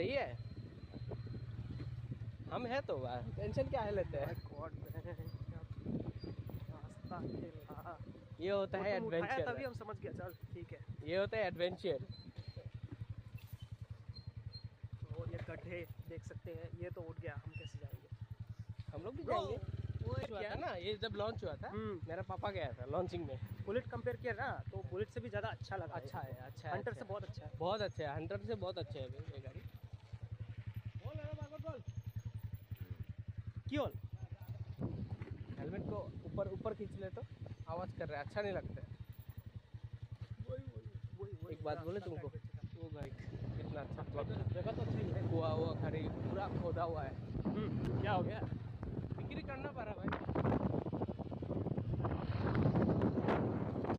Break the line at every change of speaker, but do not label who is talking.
सही है, हम है तो टेंशन क्या है लेते हैं।
रास्ता खेला
ये होता है एडवेंचर,
तभी हम समझ गया। चल ठीक है,
ये होता है एडवेंचर।
तो ये गड्ढे देख सकते हैं, ये तो उठ गया, हम कैसे जाएंगे?
हम लोग भी जाएंगे। वो हुआ
क्या?
था ना, ये जब लॉन्च हुआ था मेरा पापा गया था लॉन्चिंग में।
बुलेट कंपेयर किया ना, तो बुलेट से भी ज़्यादा अच्छा लगा।
अच्छा है, अच्छा है,
हंटर से बहुत अच्छा है,
बहुत अच्छा है, हंटर से बहुत अच्छा है ये गाड़ी।
क्यों?
हेलमेट को ऊपर ऊपर खींच ले तो आवाज़ कर रहा है, अच्छा नहीं लगता है। एक बात बोले तुमको, वो गाड़ी कितना अच्छा
जगह तो अच्छी है।
हुआ खड़ी पूरा खोदा हुआ है।
क्या हो गया?
बिक्री करना पड़ा भाई।